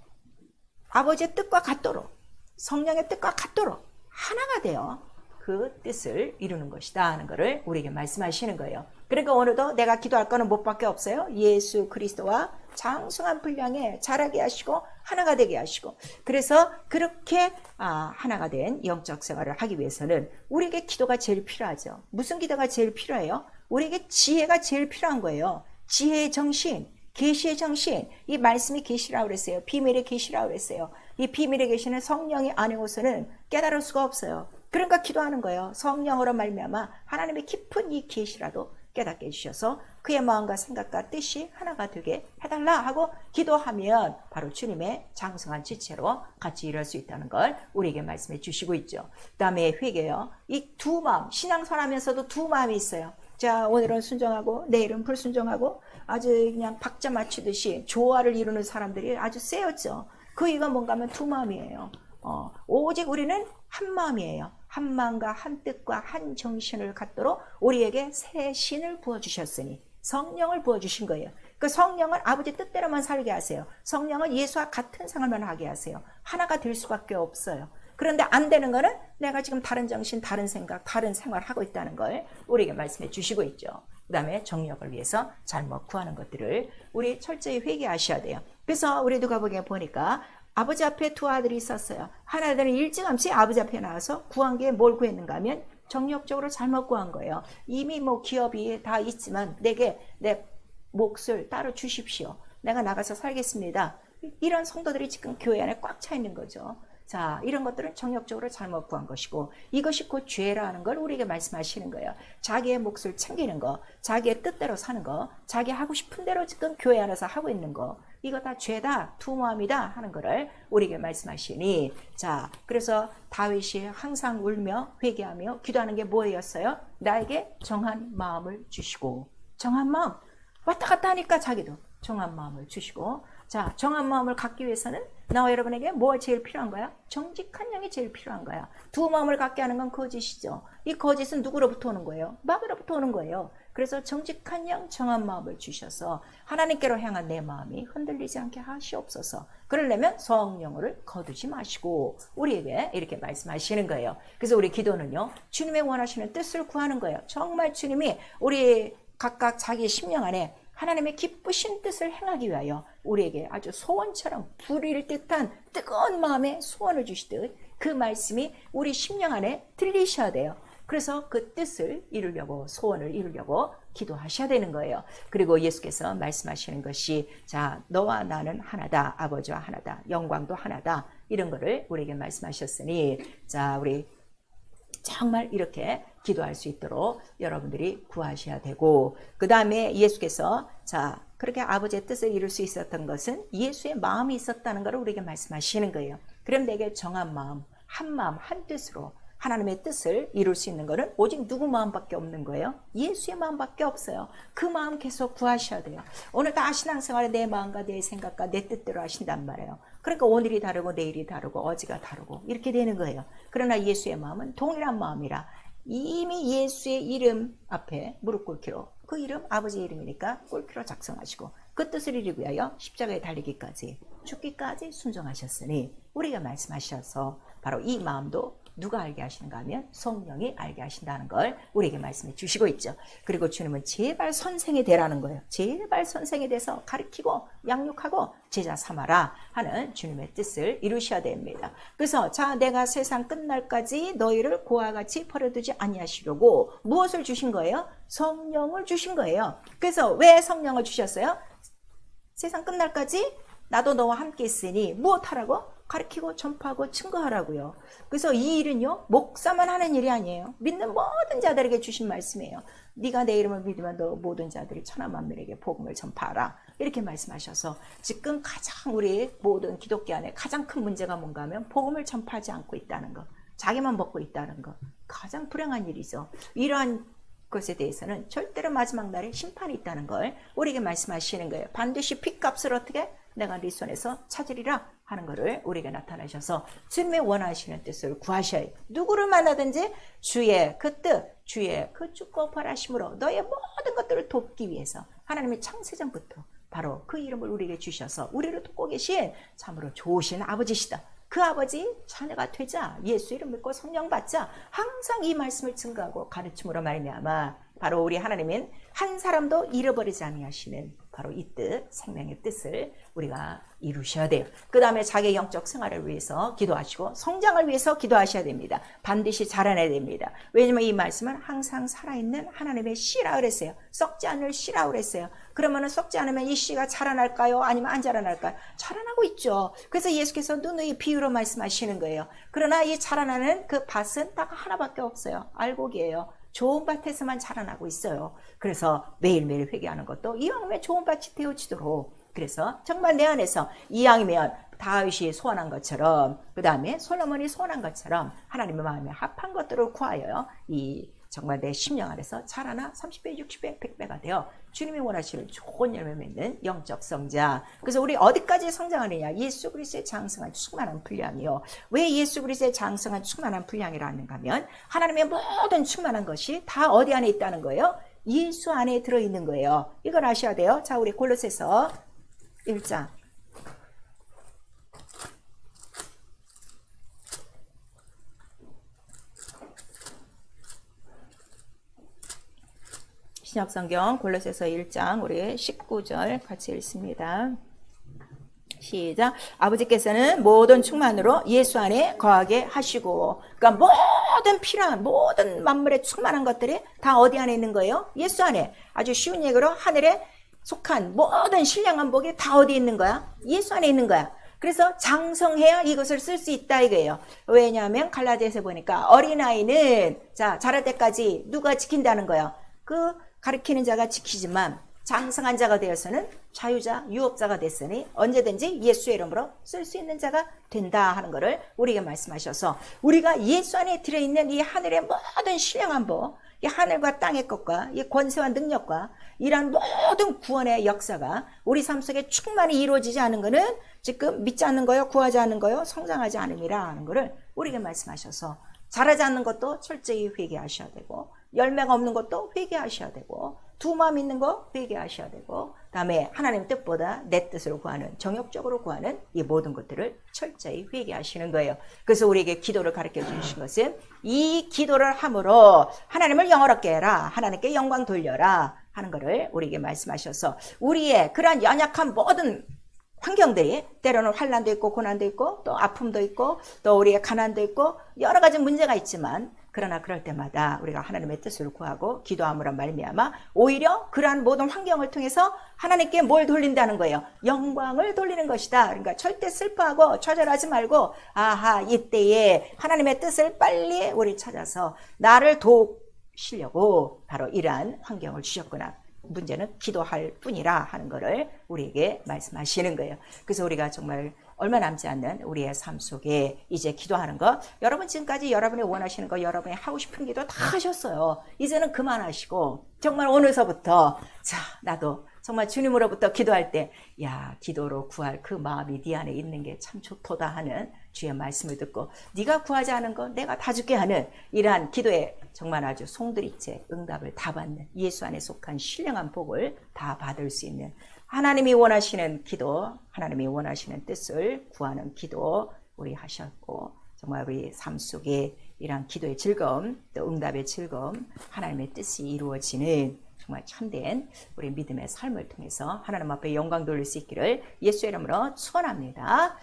A: 아버지의 뜻과 같도록, 성령의 뜻과 같도록 하나가 되어 그 뜻을 이루는 것이다 하는 것을 우리에게 말씀하시는 거예요. 그러니까 오늘도 내가 기도할 거는 무엇밖에 없어요. 예수 그리스도와 장성한 분량에 자라게 하시고 하나가 되게 하시고, 그래서 그렇게 하나가 된 영적 생활을 하기 위해서는 우리에게 기도가 제일 필요하죠. 무슨 기도가 제일 필요해요? 우리에게 지혜가 제일 필요한 거예요. 지혜의 정신, 계시의 정신. 이 말씀이 계시라고 그랬어요. 비밀의 계시라고 그랬어요. 이 비밀의 계시는 성령이 아니고서는 깨달을 수가 없어요. 그러니까 기도하는 거예요. 성령으로 말미암아 하나님의 깊은 이 계시라도 깨닫게 해주셔서 그의 마음과 생각과 뜻이 하나가 되게 해달라 하고 기도하면 바로 주님의 장성한 지체로 같이 일할 수 있다는 걸 우리에게 말씀해 주시고 있죠. 그 다음에 회개요. 이 두 마음, 신앙생활하면서도 두 마음이 있어요. 자, 오늘은 순종하고 내일은 불순종하고 아주 그냥 박자 맞추듯이 조화를 이루는 사람들이 아주 세였죠. 그 이유가 뭔가 하면 두 마음이에요. 오직 우리는 한 마음이에요. 한 마음과 한 뜻과 한 정신을 갖도록 우리에게 새 신을 부어주셨으니 성령을 부어주신 거예요. 그 성령은 아버지 뜻대로만 살게 하세요. 성령은 예수와 같은 생활만 하게 하세요. 하나가 될 수밖에 없어요. 그런데 안 되는 거는 내가 지금 다른 정신, 다른 생각, 다른 생활을 하고 있다는 걸 우리에게 말씀해 주시고 있죠. 그 다음에 정력을 위해서 잘못 구하는 것들을 우리 철저히 회개하셔야 돼요. 그래서 우리 누가복음에 보니까 아버지 앞에 두 아들이 있었어요. 하나들은 일찌감치 아버지 앞에 나와서 구한 게 뭘 구했는가 하면 정력적으로 잘못 구한 거예요. 이미 뭐 기업이 다 있지만 내게 내 몫을 따로 주십시오. 내가 나가서 살겠습니다. 이런 성도들이 지금 교회 안에 꽉 차 있는 거죠. 자, 이런 것들은 정력적으로 잘못 구한 것이고 이것이 곧 죄라는 걸 우리에게 말씀하시는 거예요. 자기의 몫을 챙기는 거, 자기의 뜻대로 사는 거, 자기 하고 싶은 대로 지금 교회 안에서 하고 있는 거, 이거 다 죄다, 투모함이다 하는 거를 우리에게 말씀하시니, 자, 그래서 다윗이 항상 울며 회개하며 기도하는 게 뭐였어요? 나에게 정한 마음을 주시고, 정한 마음, 왔다 갔다 하니까 자기도 정한 마음을 주시고, 자, 정한 마음을 갖기 위해서는 나와 여러분에게 뭐가 제일 필요한 거야? 정직한 영이 제일 필요한 거야. 두 마음을 갖게 하는 건 거짓이죠. 이 거짓은 누구로부터 오는 거예요? 마귀로부터 오는 거예요. 그래서 정직한 영, 정한 마음을 주셔서 하나님께로 향한 내 마음이 흔들리지 않게 하시옵소서. 그러려면 성령을 거두지 마시고 우리에게 이렇게 말씀하시는 거예요. 그래서 우리 기도는요, 주님의 원하시는 뜻을 구하는 거예요. 정말 주님이 우리 각각 자기 심령 안에 하나님의 기쁘신 뜻을 행하기 위하여 우리에게 아주 소원처럼 불일 듯한 뜨거운 마음에 소원을 주시듯 그 말씀이 우리 심령 안에 들리셔야 돼요. 그래서 그 뜻을 이루려고, 소원을 이루려고 기도하셔야 되는 거예요. 그리고 예수께서 말씀하시는 것이, 자, 너와 나는 하나다, 아버지와 하나다, 영광도 하나다, 이런 거를 우리에게 말씀하셨으니, 자, 우리 정말 이렇게 기도할 수 있도록 여러분들이 구하셔야 되고, 그 다음에 예수께서, 자, 그렇게 아버지의 뜻을 이룰 수 있었던 것은 예수의 마음이 있었다는 걸 우리에게 말씀하시는 거예요. 그럼 내게 정한 마음, 한 뜻으로 하나님의 뜻을 이룰 수 있는 것은 오직 누구 마음밖에 없는 거예요? 예수의 마음밖에 없어요. 그 마음 계속 구하셔야 돼요. 오늘 다 신앙생활에 내 마음과 내 생각과 내 뜻대로 하신단 말이에요. 그러니까 오늘이 다르고 내일이 다르고 어제가 다르고 이렇게 되는 거예요. 그러나 예수의 마음은 동일한 마음이라 이미 예수의 이름 앞에 무릎 꿇기로, 그 이름 아버지의 이름이니까 꿇기로 작성하시고 그 뜻을 이루기 위하여 십자가에 달리기까지 죽기까지 순종하셨으니 우리가 말씀하셔서 바로 이 마음도 누가 알게 하시는가 하면 성령이 알게 하신다는 걸 우리에게 말씀해 주시고 있죠. 그리고 주님은 제발 선생이 되라는 거예요. 제발 선생이 돼서 가르치고 양육하고 제자 삼아라 하는 주님의 뜻을 이루셔야 됩니다. 그래서 자, 내가 세상 끝날까지 너희를 고와 같이 버려두지 아니하시려고 무엇을 주신 거예요? 성령을 주신 거예요. 그래서 왜 성령을 주셨어요? 세상 끝날까지 나도 너와 함께 있으니 무엇하라고? 가르치고 전파하고 증거하라고요. 그래서 이 일은요, 목사만 하는 일이 아니에요. 믿는 모든 자들에게 주신 말씀이에요. 네가 내 이름을 믿으면 너 모든 자들이 천하 만민에게 복음을 전파하라. 이렇게 말씀하셔서 지금 가장 우리 모든 기독교 안에 가장 큰 문제가 뭔가 하면 복음을 전파하지 않고 있다는 것, 자기만 먹고 있다는 것, 가장 불행한 일이죠. 이러한 것에 대해서는 절대로 마지막 날에 심판이 있다는 걸 우리에게 말씀하시는 거예요. 반드시 핏값을 어떻게? 내가 네 손에서 찾으리라 하는 것을 우리에게 나타나셔서 주님의 원하시는 뜻을 구하셔야 해요. 누구를 만나든지 주의 그 뜻, 주의 그 죽고 부활하심으로 너의 모든 것들을 돕기 위해서 하나님의 창세전부터 바로 그 이름을 우리에게 주셔서 우리를 돕고 계신 참으로 좋으신 아버지시다. 그 아버지 자녀가 되자, 예수 이름 믿고 성령 받자, 항상 이 말씀을 증거하고 가르침으로 말미암아 바로 우리 하나님은 한 사람도 잃어버리지 아니하시는 바로 이 뜻, 생명의 뜻을 우리가 이루셔야 돼요. 그 다음에 자기 영적 생활을 위해서 기도하시고 성장을 위해서 기도하셔야 됩니다. 반드시 자라나야 됩니다. 왜냐하면 이 말씀은 항상 살아있는 하나님의 씨라 그랬어요. 썩지 않을 씨라 그랬어요. 그러면 썩지 않으면 이 씨가 자라날까요? 아니면 안 자라날까요? 자라나고 있죠. 그래서 예수께서 누누이 비유로 말씀하시는 거예요. 그러나 이 자라나는 그 밭은 딱 하나밖에 없어요. 알곡이에요. 좋은 밭에서만 자라나고 있어요. 그래서 매일매일 회개하는 것도 이왕이면 좋은 밭이 되어지도록, 그래서 정말 내 안에서 이왕이면 다윗이 소원한 것처럼, 그 다음에 솔로몬이 소원한 것처럼 하나님의 마음에 합한 것들을 구하여 이 정말 내 심령 안에서 자라나 30배, 60배, 100배가 되어 주님이 원하시는 좋은 열매 맺는 영적 성장. 그래서 우리 어디까지 성장하느냐? 예수 그리스도의 장성한 충만한 분량이요. 왜 예수 그리스도의 장성한 충만한 분량이라 하는가 하면 하나님의 모든 충만한 것이 다 어디 안에 있다는 거예요? 예수 안에 들어있는 거예요. 이걸 아셔야 돼요. 자, 우리 골로새서 1장. 신약성경 골로새서 1장 우리 19절 같이 읽습니다. 시작. 아버지께서는 모든 충만으로 예수 안에 거하게 하시고, 그러니까 모든 필요한 모든 만물의 충만한 것들이 다 어디 안에 있는 거예요? 예수 안에. 아주 쉬운 얘기로 하늘에 속한 모든 신령한 복이 다 어디 있는 거야? 예수 안에 있는 거야. 그래서 장성해야 이것을 쓸 수 있다 이거예요. 왜냐하면 갈라디아서 보니까 어린아이는 자 자랄 때까지 누가 지킨다는 거예요? 그 가르치는 자가 지키지만 장성한 자가 되어서는 자유자, 유업자가 됐으니 언제든지 예수의 이름으로 쓸 수 있는 자가 된다 하는 것을 우리에게 말씀하셔서 우리가 예수 안에 들어있는 이 하늘의 모든 신령한 복, 이 하늘과 땅의 것과 이 권세와 능력과 이러한 모든 구원의 역사가 우리 삶 속에 충만히 이루어지지 않은 것은 지금 믿지 않는 거요, 구하지 않는 거요, 성장하지 않음이라 하는 것을 우리에게 말씀하셔서 자라지 않는 것도 철저히 회개하셔야 되고 열매가 없는 것도 회개하셔야 되고 두 마음 있는 거 회개하셔야 되고 다음에 하나님 뜻보다 내 뜻으로 구하는 정욕적으로 구하는 이 모든 것들을 철저히 회개하시는 거예요. 그래서 우리에게 기도를 가르쳐 주신 것은 이 기도를 함으로 하나님을 영화롭게 해라, 하나님께 영광 돌려라 하는 것을 우리에게 말씀하셔서 우리의 그러한 연약한 모든 환경들이 때로는 환난도 있고 고난도 있고 또 아픔도 있고 또 우리의 가난도 있고 여러 가지 문제가 있지만 그러나 그럴 때마다 우리가 하나님의 뜻을 구하고 기도함으로 말미암아 오히려 그러한 모든 환경을 통해서 하나님께 뭘 돌린다는 거예요? 영광을 돌리는 것이다. 그러니까 절대 슬퍼하고 좌절하지 말고 아하 이때에 하나님의 뜻을 빨리 우리 찾아서 나를 도우시려고 바로 이러한 환경을 주셨구나. 문제는 기도할 뿐이라 하는 것을 우리에게 말씀하시는 거예요. 그래서 우리가 정말 얼마 남지 않는 우리의 삶 속에 이제 기도하는 것, 여러분 지금까지 여러분이 원하시는 거, 여러분이 하고 싶은 기도 다 하셨어요. 이제는 그만하시고 정말 오늘서부터 자 나도 정말 주님으로부터 기도할 때 야 기도로 구할 그 마음이 네 안에 있는 게 참 좋도다 하는 주의 말씀을 듣고 네가 구하지 않은 거 내가 다 주게 하는 이러한 기도에 정말 아주 송두리째 응답을 다 받는 예수 안에 속한 신령한 복을 다 받을 수 있는 하나님이 원하시는 기도, 하나님이 원하시는 뜻을 구하는 기도 우리 하셨고 정말 우리 삶 속에 이러한 기도의 즐거움, 또 응답의 즐거움, 하나님의 뜻이 이루어지는 정말 참된 우리 믿음의 삶을 통해서 하나님 앞에 영광 돌릴 수 있기를 예수의 이름으로 축원합니다.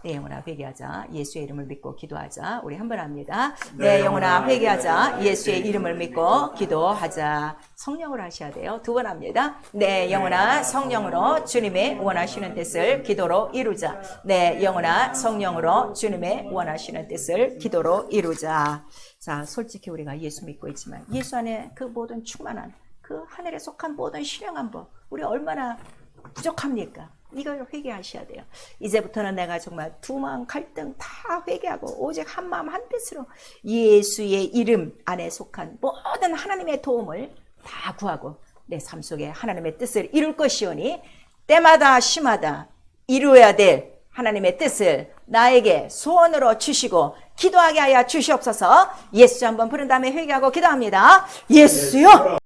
A: 내 영혼아 회개하자. 예수의 이름을 믿고 기도하자. 우리 한번 합니다. 내 영혼아 회개하자. 예수의 이름을 믿고 기도하자. 성령으로 하셔야 돼요. 두 번 합니다. 내 영혼아 성령으로 주님의 원하시는 뜻을 기도로 이루자. 내 영혼아 성령으로 주님의 원하시는 뜻을 기도로 이루자. 자, 솔직히 우리가 예수 믿고 있지만 예수 안에 그 모든 충만한 그 하늘에 속한 모든 신령한 법 우리 얼마나 부족합니까? 이걸 회개하셔야 돼요. 이제부터는 내가 정말 두 마음 갈등 다 회개하고 오직 한 마음 한 뜻으로 예수의 이름 안에 속한 모든 하나님의 도움을 다 구하고 내 삶 속에 하나님의 뜻을 이룰 것이오니 때마다 시마다 이루어야 될 하나님의 뜻을 나에게 소원으로 주시고 기도하게 하여 주시옵소서. 예수 한번 부른 다음에 회개하고 기도합니다. 예수요